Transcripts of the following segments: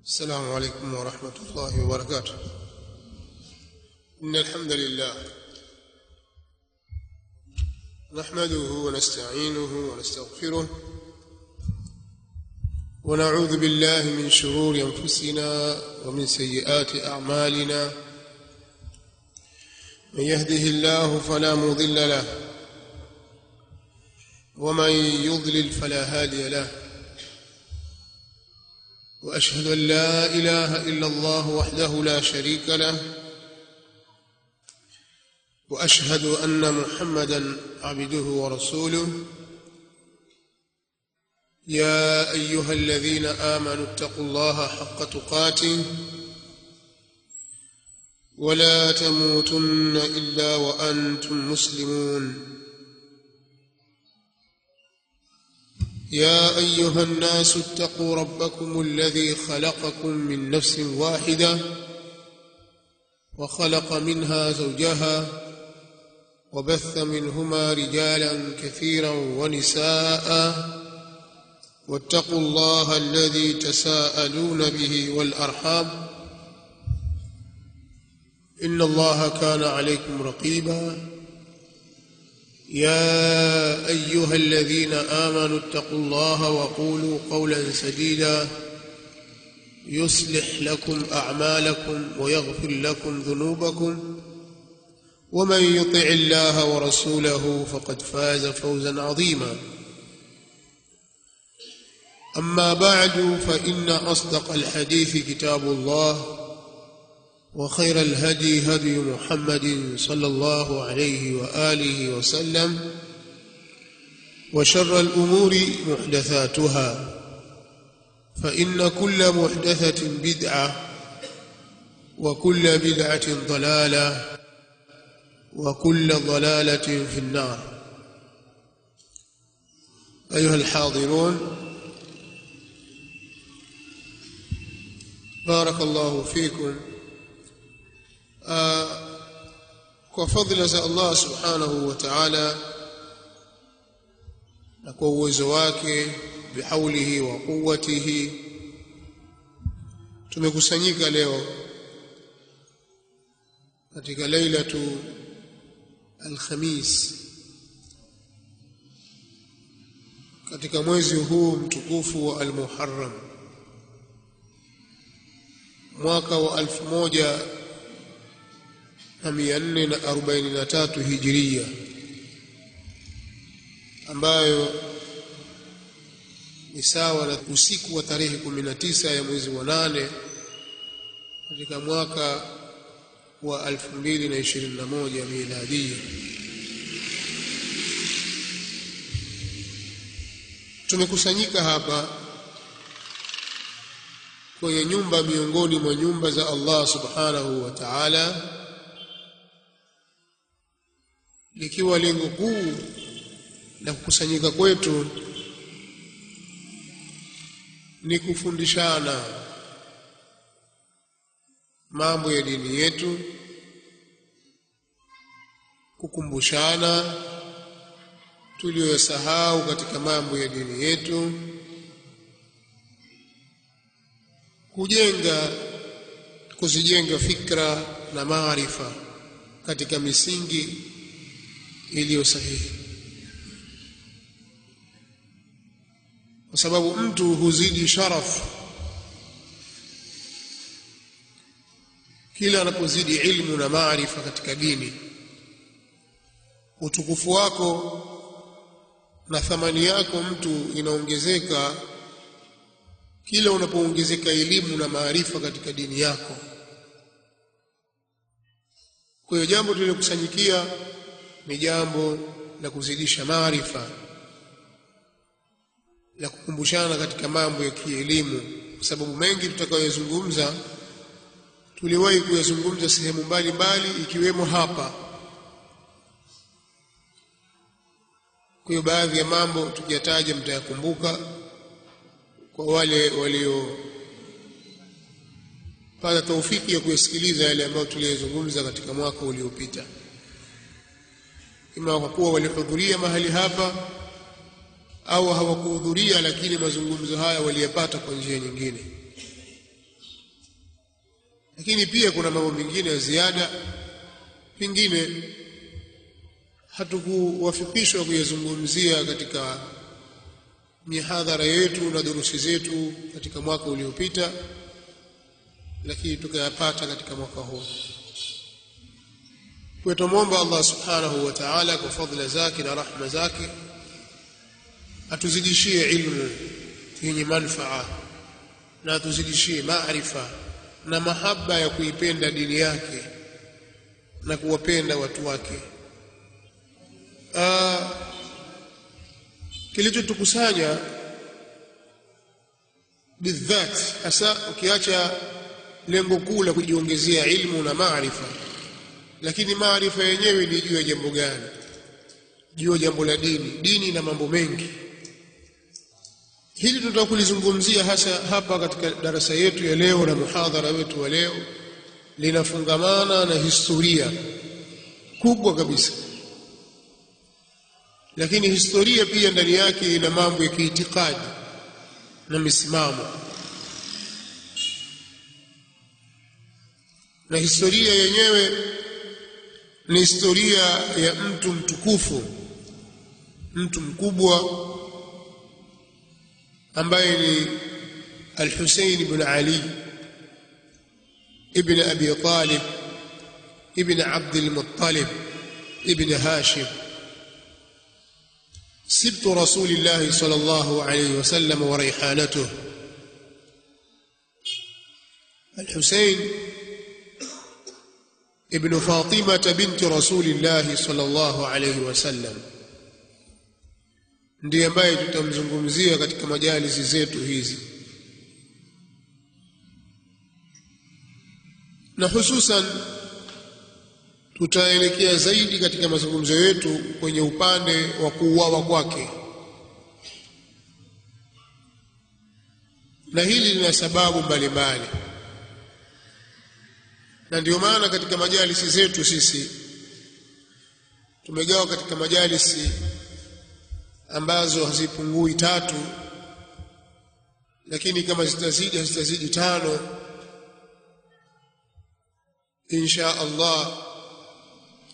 السلام عليكم ورحمة الله وبركاته. إن الحمد لله نحمده ونستعينه ونستغفره ونعوذ بالله من شرور أنفسنا ومن سيئات أعمالنا. من يهده الله فلا مضل له ومن يضلل فلا هادي له، وأشهد أن لا إله إلا الله وحده لا شريك له، وأشهد أن محمدًا عبده ورسوله. يا أيها الذين آمنوا اتقوا الله حق تقاته ولا تموتن إلا وأنتم مسلمون. يا أيها الناس اتقوا ربكم الذي خلقكم من نفس واحدة وخلق منها زوجها وبث منهما رجالا كثيرا ونساء، واتقوا الله الذي تساءلون به والأرحام إن الله كان عليكم رقيبا. يا أيها الذين آمنوا اتقوا الله وقولوا قولا سديدا يصلح لكم أعمالكم ويغفر لكم ذنوبكم، ومن يطع الله ورسوله فقد فاز فوزا عظيما. أما بعد، فإن أصدق الحديث كتاب الله، وخير الهدي هدي محمد صلى الله عليه وآله وسلم، وشر الأمور محدثاتها، فإن كل محدثة بدعة، وكل بدعة ضلالة، وكل ضلالة في النار. أيها الحاضرون، بارك الله فيكم. kwa fadhila za Allah subhanahu wa ta'ala na kwa uwezo wake bihaulihi wa quwwatihi, tumekusanyika leo katika lailatu al-Khamis katika mwezi huu mtukufu wa al-Muharram, mwaka wa 1443 Hijria, ambayo ni sawa na usiku wa tarehe 19 ya mwezi wa 8 katika mwaka wa 2021 miladia. Tumekusanyika hapa kwenye nyumba miongoni mwa nyumba za Allah subhanahu wa ta'ala, likiwa lengo kuu la kukusanyika kwetu ni kufundishana mambo ya dini yetu, kukumbushana tuliyosahau katika mambo ya dini yetu, kuzijenga fikra na maarifa katika misingi iliyo sahihi, kwa sababu mtu huzidi sharafu kila anapozidi ilmu na maarifa katika dini. Utukufu wako na thamani yako mtu inaongezeka kila unapoongezeka elimu na maarifa katika dini yako. Kwa hiyo jambo tulilokusanyikia ni jambo la kuzidisha maarifa, la kukumbushana katika mambo ya kielimu, kwa sababu mengi tutakayozungumza tuliwahi kuyazungumza sehemu mbalimbali ikiwemo hapa. Kwa hiyo baadhi ya mambo tukiyataja mtayakumbuka, kwa wale waliopata taufiki ya kuyasikiliza yale ambayo tuliyazungumza katika mwaka uliopita, ima kwa kuwa walihudhuria mahali hapa au hawakuhudhuria, lakini mazungumzo haya waliyapata kwa njia nyingine. lakini pia kuna mambo mengine ya ziada pengine hatukuwafikishwa kuyazungumzia katika mihadhara yetu na durusi zetu katika mwaka uliopita, lakini tukayapata katika mwaka huu. Kwa tumuomba Allah subhanahu wa ta'ala kwa fadhila zake na rahma zake atuzidishie ilmu yenye manufaa na atuzidishie maarifa na mahaba ya kuipenda dini yake na kuwapenda watu wake. Kilichotukusanya bidhat, hasa ukiacha lengo kuu la kujiongezea ilmu na maarifa, lakini maarifa yenyewe ni juu ya jambo gani? Juu ya jambo la dini na mambo mengi. Hili tunataka kulizungumzia hasa hapa katika darasa yetu ya leo na muhadhara wetu wa leo, linafungamana na historia kubwa kabisa, lakini historia pia ndani yake ina mambo ya kiitikadi na misimamo. Na historia yenyewe ni historia ya mtu mtukufu, mtu mkubwa ambaye ni Al-Husayn ibn Ali ibn Abi Talib ibn Abd al-Muttalib ibn Hashim سبط رسول الله صلى الله عليه وسلم وريحانته. الحسين ابن فاطمة بنت رسول الله صلى الله عليه وسلم ndiye ambaye tutamzungumzia katika majalisi zetu hizi, na hususan tutaelekea zaidi katika mazungumzo yetu kwenye upande wa kuuawa kwake, na hili lina sababu mbalimbali. Na ndio maana katika majalisi zetu sisi tumegawa katika majalisi ambazo hazipungui 3, lakini kama zitazidi 5 insha Allah.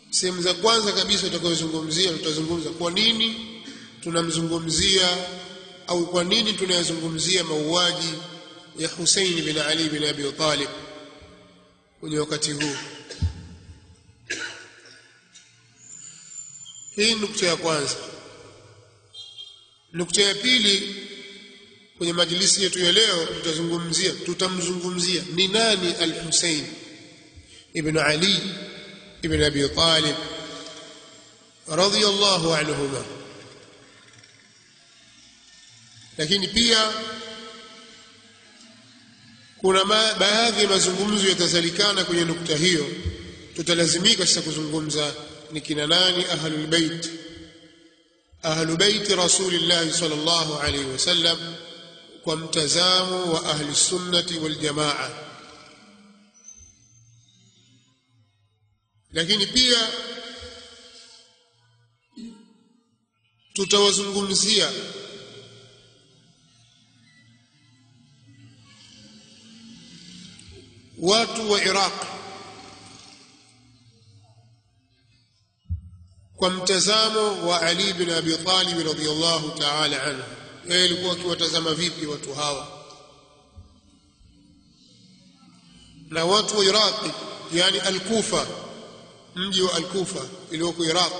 Sehemu za kwanza kabisa tutazungumza kwa nini tunamzungumzia au kwa nini tunayazungumzia mauaji ya Hussein bin Ali bin Abi Talib kwenye wakati huu. Hii nukta ya kwanza. Nukta ya pili, kwenye majlisi yetu ya leo tutamzungumzia ni nani Al-Hussein ibn Ali ibn Abi Talib radhiyallahu anhuma. Lakini pia kuna baadhi ya mazungumzo yatazalikana kwenye nukta hiyo. Tutalazimika sasa kuzungumza ni kina nani ahlul bait rasulillah sallallahu alayhi wasallam kwa mtazamo wa ahli sunnati wal jamaa. Lakini pia tutawazungumzia watu wa Iraq kwa mtazamo wa Ali ibn Abi Talib radhiyallahu ta'ala anhu. Yeye alikuwa akiwatazama vipi watu hawa? Na watu wa Iraq, yani Al-Kufa, mji wa Al-Kufa ulioko Iraq,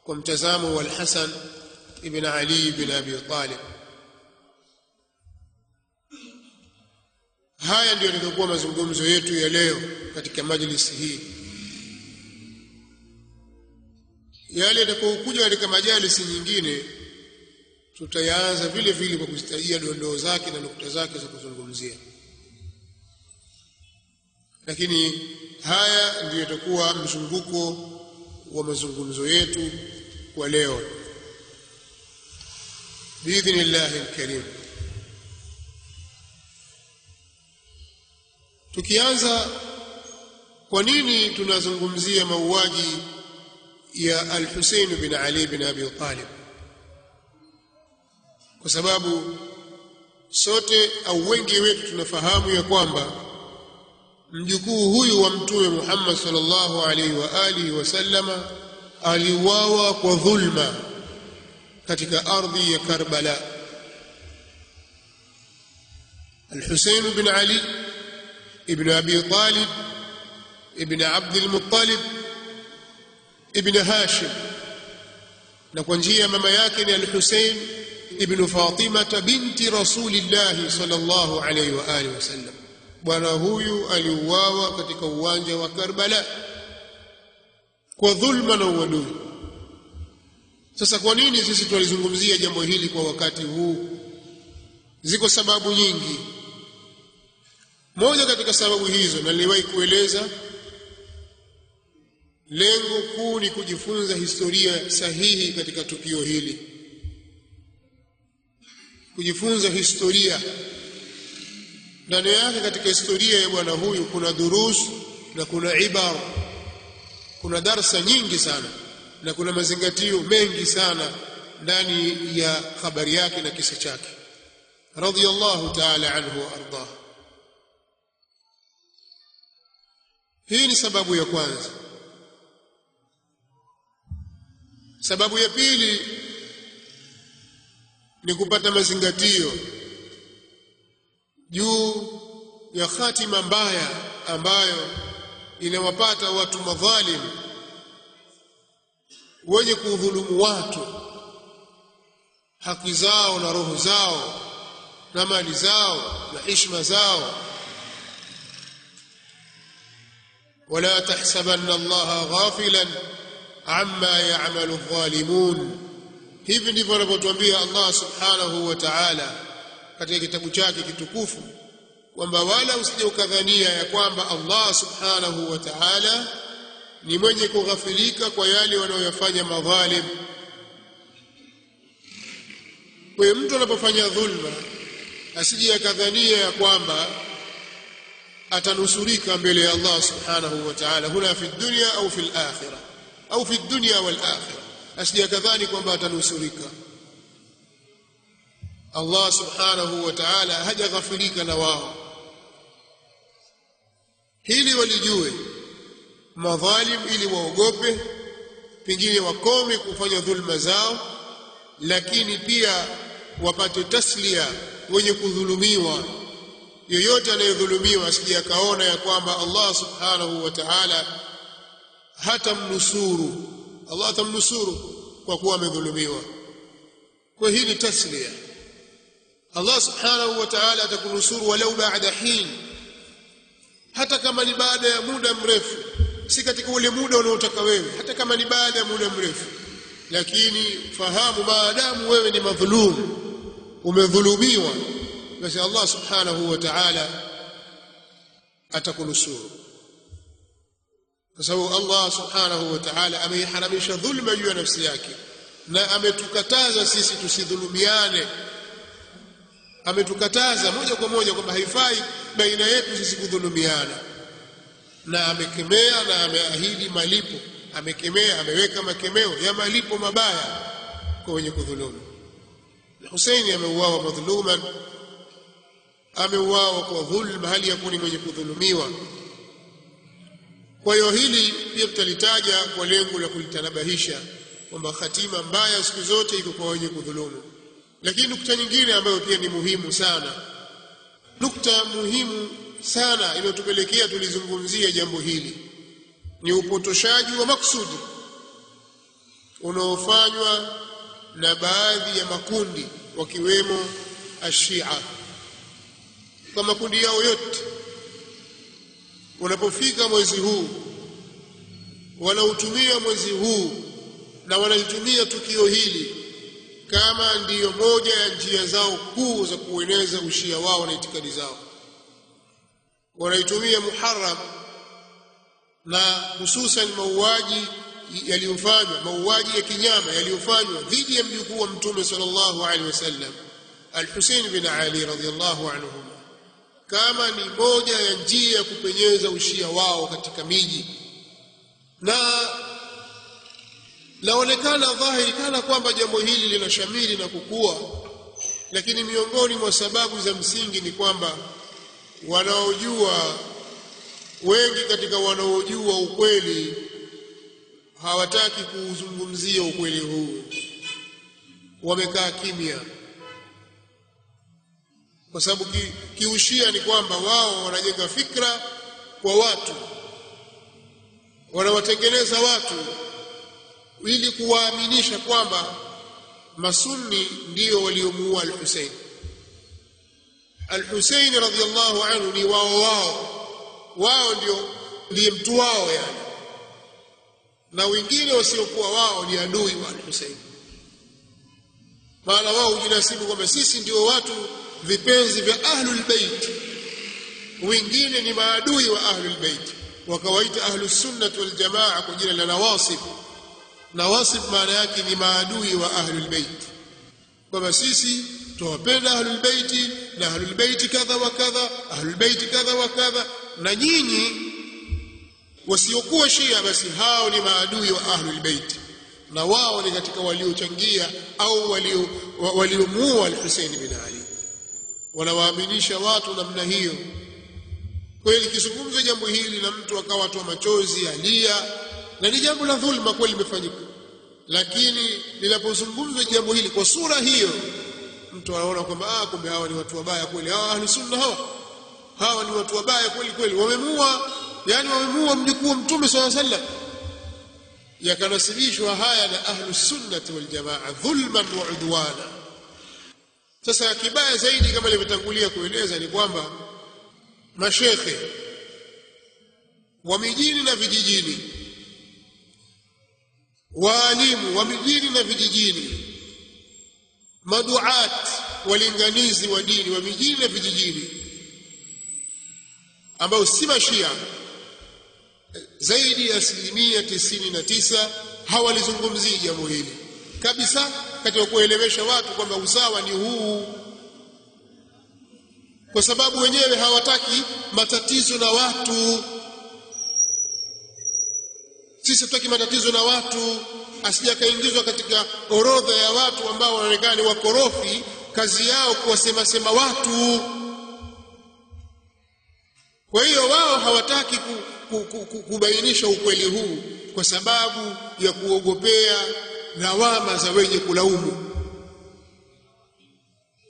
kwa mtazamo wa Al-Hasan ibn Ali ibn Abi Talib. Haya ndio yatakuwa mazungumzo yetu ya leo katika majlisi hii. Yale yatakayokuja katika majalisi nyingine tutayaanza vile vile kwa kuzitajia dondoo zake na nukta zake za kuzungumzia, lakini haya ndio yatakuwa mzunguko wa mazungumzo yetu kwa leo biidhnillahi alkarim. Tukianza, kwa nini tunazungumzia mauaji ya Al-Husayn bin Ali bin Abi Talib? Kwa sababu sote au wengi wetu tunafahamu ya kwamba mjukuu huyu wa mtume Muhammad sallallahu alaihi wa alihi wasallama aliuawa kwa dhulma katika ardhi ya Karbala. Al-Husayn bin Ali ibn Abi Talib ibn Abd al-Muttalib ibn Hashim, na kwa njia ya mama yake ni Al-Husayn ibn Fatima binti Rasulillah sallallahu alaihi wa alihi wasallam. Bwana huyu aliuawa katika uwanja wa Karbala kwa dhulma na uadui. Sasa kwa nini sisi tulizungumzia jambo hili kwa wakati huu? Ziko sababu nyingi. Moja katika sababu hizo, na niliwahi kueleza, lengo kuu ni kujifunza historia sahihi katika tukio hili, kujifunza historia. Ndani yake katika historia ya bwana huyu kuna durus na kuna ibara, kuna darsa nyingi sana na kuna mazingatio mengi sana ndani ya habari yake na kisa chake, radhiyallahu ta'ala anhu wa ardah. Hii ni sababu ya kwanza. Sababu ya pili ni kupata mazingatio juu ya hatima mbaya ambayo inawapata watu madhalim wenye kudhulumu watu haki zao na roho zao na mali zao na heshima zao. wala tahsabanna Allaha ghafilan amma ya'malu adh-dhalimun. Hivi ndivyo anavyotuambia Allah subhanahu wa ta'ala katika kitabu chake kitukufu, kwamba wala usije ukadhania ya kwamba Allah subhanahu wa ta'ala ni mwenye kughafilika kwa yale wanayofanya madhalim. Kwa mtu anapofanya dhulma asije akadhania ya kwamba atanusurika mbele ya Allah subhanahu wa ta'ala, huna fi dunya au fi al-akhirah au fi dunya wal akhirah. Asije akadhani kwamba atanusurika. Allah subhanahu wa ta'ala hajaghafilika na wao. Hili walijue madhalim, ili waogope, pengine wakome kufanya dhulma zao, lakini pia wapate taslia wenye kudhulumiwa. Yoyote anayedhulumiwa asije akaona ya kwamba Allah subhanahu wa ta'ala hatamnusuru. Allah atamnusuru kwa kuwa amedhulumiwa. Kwa hii ni taslia. Allah subhanahu wa ta'ala atakunusuru walau ba'da hin, hata kama ni baada ya muda mrefu, si katika ule muda unaotaka wewe, hata kama ni baada ya muda mrefu. Lakini fahamu, maadamu wewe ni madhulum, umedhulumiwa, basi Allah subhanahu wa ta'ala atakunusuru, kwa sababu Allah subhanahu wa ta'ala ameiharamisha dhulma juu ya nafsi yake, na ametukataza sisi tusidhulumiane. Ametukataza moja kwa moja kwamba haifai baina yetu sisi kudhulumiana, na amekemea na ameahidi malipo. Amekemea, ameweka makemeo ya malipo mabaya kwa wenye kudhulumu. Husaini ameuawa madhuluman, ameuawa kwa dhulma hali ya kuwa mwenye kudhulumiwa. Kwa hiyo hili pia tutalitaja kwa lengo la kulitanabahisha kwamba hatima mbaya siku zote iko kwa wenye kudhulumu. Lakini nukta nyingine ambayo pia ni muhimu sana, nukta muhimu sana inayotupelekea tulizungumzia jambo hili, ni upotoshaji wa maksudi unaofanywa na baadhi ya makundi, wakiwemo Ashia. Kwa makundi yao yote, unapofika mwezi huu wanautumia mwezi huu na wanalitumia tukio hili kama ndiyo moja ya njia zao kuu za kueneza ushia wao na itikadi zao. Wanaitumia Muharram, na hususan mauaji yaliyofanywa, mauaji ya kinyama yaliyofanywa dhidi ya mjukuu wa Mtume sallallahu alaihi wasallam, Al-Husayn bin Ali radhiyallahu anhu, kama ni moja ya njia ya kupenyeza ushia wao katika miji. Na laonekana dhahiri kana kwamba jambo hili linashamiri na kukua, lakini miongoni mwa sababu za msingi ni kwamba wanaojua wengi katika wanaojua ukweli hawataki kuuzungumzia ukweli huu, wamekaa kimya, kwa sababu kiushia ni kwamba wao wanajenga fikra kwa watu, wanawatengeneza watu ili kuwaaminisha kwamba masunni ndio waliomuua al-Hussein. Al-Hussein radhiyallahu anhu ni wao ndiye mtu wao yani, na wengine wasiokuwa wao ni adui wa al-Hussein. Maana wao hujinasibu kwamba sisi ndio watu vipenzi vya ahlul bait, wengine ni maadui wa ahlul bait, wakawaita ahlus sunnah wal jamaa kwa jina la nawasib. Nawasib maana yake ni maadui wa ahlul bait, kwamba sisi tuwapenda ahlul bait na ahlul bait kadha wa kadha, ahlul bait kadha wa kadha, na nyinyi wasiokuwa Shia basi hao ni maadui wa ahlul bait, na wao ni katika waliochangia au waliomuua al-Hussein bin Ali. Wanawaaminisha watu namna hiyo. Kweli kizungumzo jambo hili na mtu akawa toa machozi alia, na ni jambo la dhulma kweli limefanyika, lakini linapozungumzwa jambo hili kwa sura hiyo, mtu anaona kwamba kumbe hawa ni watu wabaya kweli, hawa ahli sunna hawa ni watu wabaya kweli kweli, wamemuua mjukuu wa Mtume sallallahu alaihi wasallam. Yakanasibishwa haya na ahli sunnah wal jamaa dhulman wa udwana. Sasa kibaya zaidi kama nilivyotangulia kueleza ni kwamba mashekhe wa mijini na vijijini, waalimu wa mijini na vijijini, maduat walinganizi wa dini wa mijini na vijijini ambao si mashia, zaidi ya 99% hawalizungumzii jambo hili kabisa katika kuelewesha watu kwamba usawa ni huu, kwa sababu wenyewe hawataki matatizo na watu. Sisi tutaki matatizo na watu, asije kaingizwa katika orodha ya watu ambao wanaonekana wakorofi, kazi yao kuwasema watu. Kwa hiyo wao hawataki kubainisha ukweli huu kwa sababu ya kuogopea lawama za wenye kulaumu.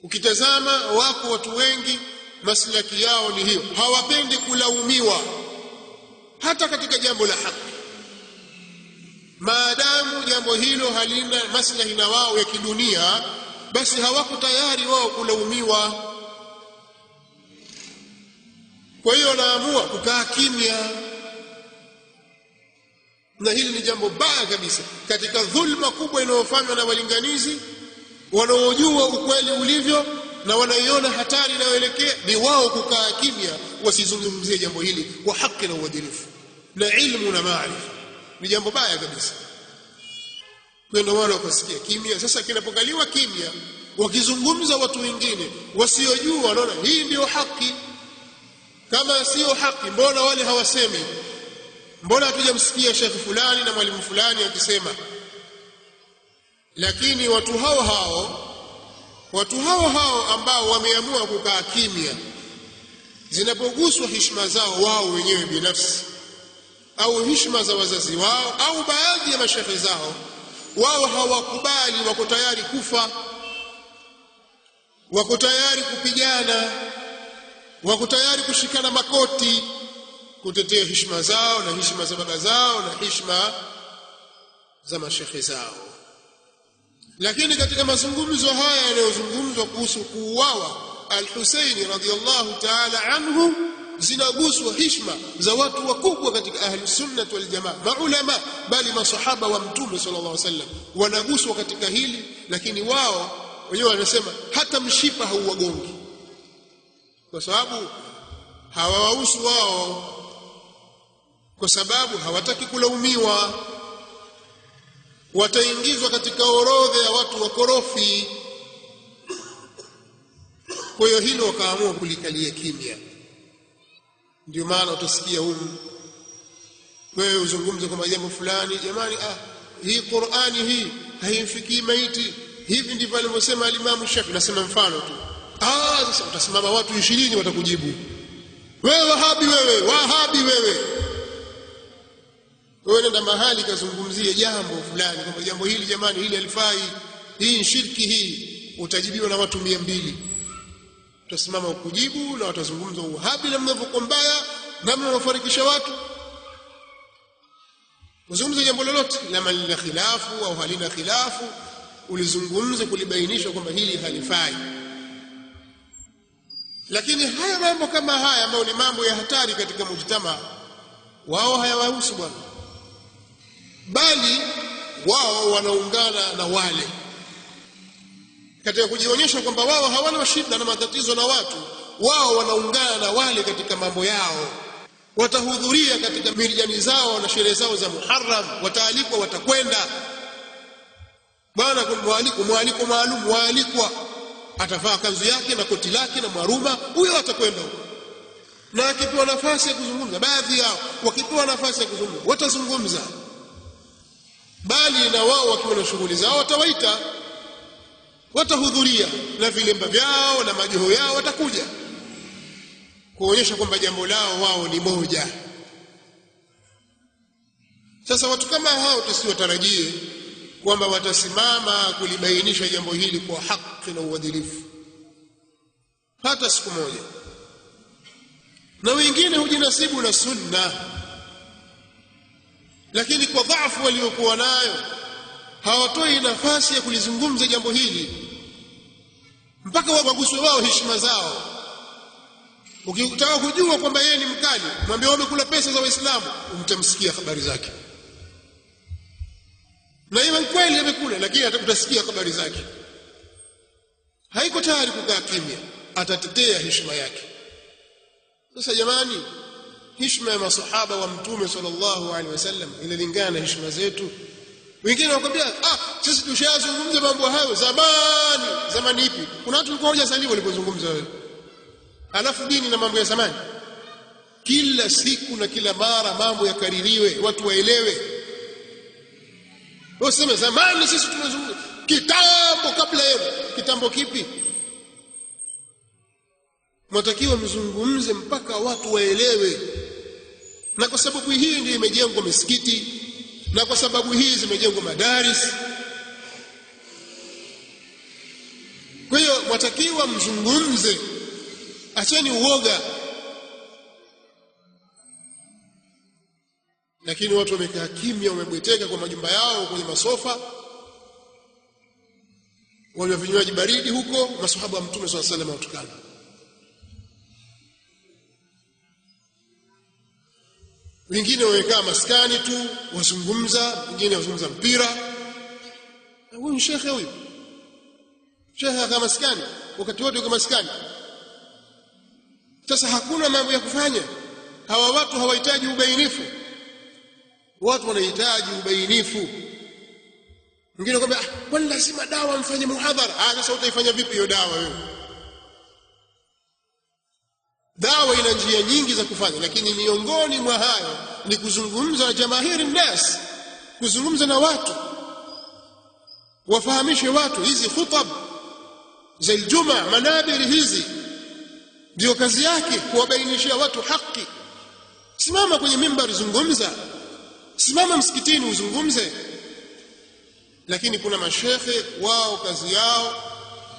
Ukitazama wako watu wengi maslaki yao ni hiyo, hawapendi kulaumiwa hata katika jambo la haki, maadamu jambo hilo halina maslahi na wao ya kidunia, basi hawako tayari wao kulaumiwa. Kwa hiyo wanaamua kukaa kimya, na hili ni jambo baya kabisa katika dhulma kubwa inayofanywa na walinganizi wanaojua ukweli ulivyo na wanaiona hatari inayoelekea. Ni wao kukaa kimya, wasizungumzie jambo hili kwa haki na uadilifu na ilmu na maarifa. Ni jambo baya kabisa. Kwa ndio wale wakasikia kimya. Sasa kinapokaliwa kimya, wakizungumza watu wengine wasiojua, wanaona hii ndio haki. Kama sio haki, mbona wale hawasemi? Mbona hatujamsikia shekhi fulani na mwalimu fulani akisema? Lakini watu hao ambao wameamua kukaa kimya, zinapoguswa heshima zao wao wenyewe binafsi au heshima za wazazi wao au baadhi ya mashekhi zao, wao hawakubali, wako tayari kufa, wako tayari kupigana, wako tayari kushikana makoti kutetea heshima zao na heshima za baba zao na heshima za mashekhi zao. Lakini katika mazungumzo haya yanayozungumzwa kuhusu kuuawa al-Hussein radhiyallahu ta'ala anhu, zinaguswa heshima za watu wakubwa katika ahli sunnah wal jamaa, maulama, bali masahaba wa Mtume sallallahu alaihi wasallam wanaguswa katika hili. Lakini wao wenyewe wanasema hata mshipa hauwagongi, kwa sababu hawawahusu wao, kwa sababu hawataki kulaumiwa, wataingizwa katika orodha ya watu wakorofi. Kwa hiyo hilo wakaamua kulikalia kimya. Ndio maana utasikia wewe uzungumze kwa jambo fulani, jamani, hii Qur'ani hii haimfikii maiti, hivi ndivyo alivyosema Imam Shafi. Nasema mfano tu. Sasa utasimama watu 20 watakujibu, wewe wahabi wewe nenda mahali kazungumzie jambo fulani kwamba jambo hili jamani hili halifai, hii ni shirki hii, utajibiwa na watu 200. Utasimama ukujibu na watazungumza uhabi na mnavyokuwa mbaya na mnawafarikisha watu. Uzungumze jambo lolote lama lina khilafu au halina khilafu, ulizungumze kulibainisha kwamba hili halifai. Lakini haya mambo kama haya ambayo ni mambo ya hatari katika mujtama, wao hayawahusu bwana, bali wao wanaungana na wale katika kujionyesha kwamba wao hawana shida na matatizo na watu. Wao wanaungana na wale katika mambo yao, watahudhuria katika mirjani zao na sherehe zao za Muharram, wataalikwa, watakwenda. Bwana kuna mwaliko maalum, waalikwa, atavaa kanzu yake na koti lake na maruma, huyo atakwenda huko. Na akipewa nafasi ya kuzungumza, baadhi yao wakipewa nafasi ya kuzungumza watazungumza, bali na wao wakiwa na shughuli zao watawaita, watahudhuria na vilemba vyao na majoho yao, watakuja kuonyesha kwamba jambo lao wao ni moja. Sasa watu kama hao tusiwatarajie kwamba watasimama kulibainisha jambo hili kwa haki na uadilifu hata siku moja. Na wengine hujinasibu na sunna, lakini kwa dhaifu waliokuwa nayo hawatoi nafasi ya kulizungumza jambo hili mpaka waguswe wao heshima zao. Ukitaka kujua kwamba yeye ni mkali, mwambie wamekula pesa za Waislamu, umtamsikia habari zake. Na yeye kweli amekula, lakini utasikia habari zake. Haiko tayari kukaa kimya, atatetea heshima yake. Sasa jamani, heshima ya masahaba wa Mtume sallallahu alaihi wasallam inalingana na heshima zetu. Wengine wakwambia sisi tushazungumza mambo hayo zamani ipi? Kuna watu walikuwa hawajazaliwa walipozungumza wewe. Alafu dini na mambo ya zamani, kila siku na kila mara mambo yakaririwe, watu waelewe. Waseme zamani sisi tumezungumza, kitambo kabla yenu. Kitambo kipi? Mwatakiwa mzungumze mpaka watu waelewe. Na kwa sababu hii ndio imejengwa misikiti, na kwa sababu hii zimejengwa madaris. Kwa hiyo mwatakiwa mzungumze, acheni uoga. Lakini watu wamekaa kimya, wamebweteka kwa majumba yao, kwenye masofa, wanywa vinywaji baridi huko. Masahaba wa Mtume sallallahu alaihi wasallam watukana. Wengine wamekaa maskani tu wazungumza, wengine wazungumza mpira. Huyu shekhe, huyu shekhe kama maskani, wakati wote yuko maskani. Sasa hakuna mambo ya kufanya. Hawa watu hawahitaji ubainifu, watu wanahitaji ubainifu. Mwingine kwamba kwani lazima dawa mfanye muhadhara? Sasa utaifanya vipi hiyo dawa wewe? Dawa ina njia nyingi za kufanya, lakini miongoni mwa hayo ni kuzungumza na jamahiri nnas, kuzungumza na watu, wafahamishe watu. Hizi khutab za Ijumaa, manabiri hizi, ndio kazi yake, kuwabainishia watu haki. Simama kwenye mimbari, zungumza. Simama msikitini uzungumze. Lakini kuna mashekhe wao kazi yao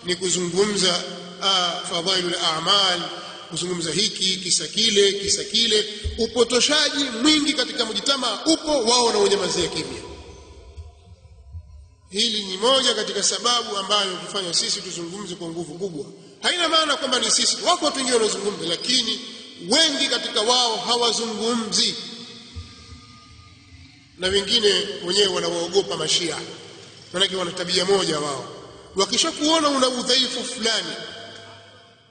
ni kuzungumza fadhailul a'mal, kuzungumza hiki kisa kile. Upotoshaji mwingi katika mjitama upo, wao na unyamazia kimya. Hili ni moja katika sababu ambayo tufanya sisi tuzungumze kwa nguvu kubwa. Haina maana kwamba ni sisi, wako watu wengine wanazungumza, lakini wengi katika wao hawazungumzi. Na wengine wenyewe wanawaogopa mashia, maana wana tabia moja wao. Wakishakuona una udhaifu fulani,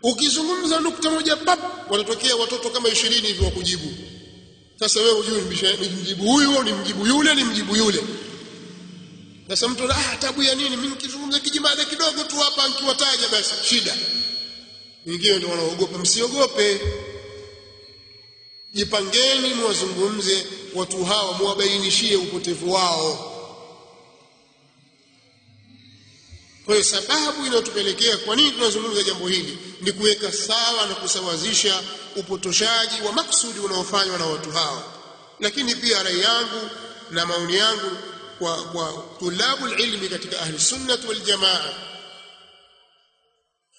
ukizungumza nukta moja pap, wanatokea watoto kama 20 hivi wakujibu. Sasa wewe hujui ni mjibu huyu au ni mjibu yule, ni mjibu yule. Sasa mtu tabu ya nini? Mimi nikizungumza kijimada kidogo tu hapa nikiwataja basi shida. Wengine ndio wanaogopa. Msiogope, jipangeni muwazungumze watu hawa, muwabainishie upotevu wao. Kwa hiyo sababu inayotupelekea kwa nini tunazungumza jambo hili ni kuweka sawa na kusawazisha upotoshaji wa maksudi unaofanywa na watu hao. Lakini pia rai yangu na maoni yangu kwa tulabul ilmi katika ahli sunnah wal jamaa,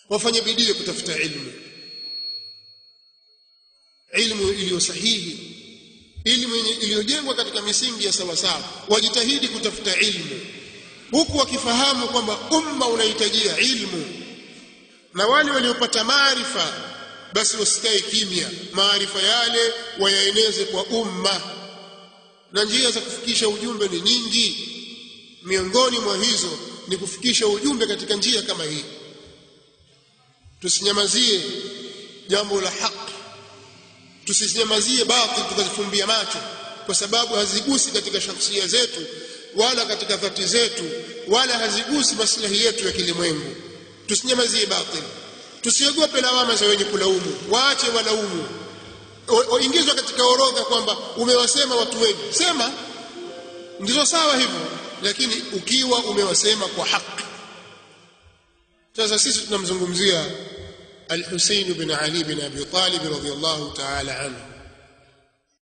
wafanye bidii kutafuta ilmu iliyo sahihi, ilmu iliyojengwa katika misingi ya sawa sawa. Wajitahidi kutafuta ilmu huku wakifahamu kwamba umma unahitajia ilmu, na wale waliopata maarifa basi wasikae kimya, maarifa yale wayaeneze kwa umma. Na njia za kufikisha ujumbe ni nyingi, miongoni mwa hizo ni kufikisha ujumbe katika njia kama hii. Tusinyamazie jambo la haki, tusinyamazie batil tukazifumbia macho, kwa sababu hazigusi katika shakhsia zetu wala katika dhati zetu, wala hazigusi maslahi yetu ya kilimwengu. Tusinyamazie batil, tusiogope lawama za wenye kulaumu, waache walaumu. Ingizwa katika orodha kwamba umewasema watu wengi, sema ndizo sawa hivyo, lakini ukiwa umewasema kwa haki. Sasa sisi tunamzungumzia Al-Husayn bin Ali bin Abi Talib radhiyallahu ta'ala anhu.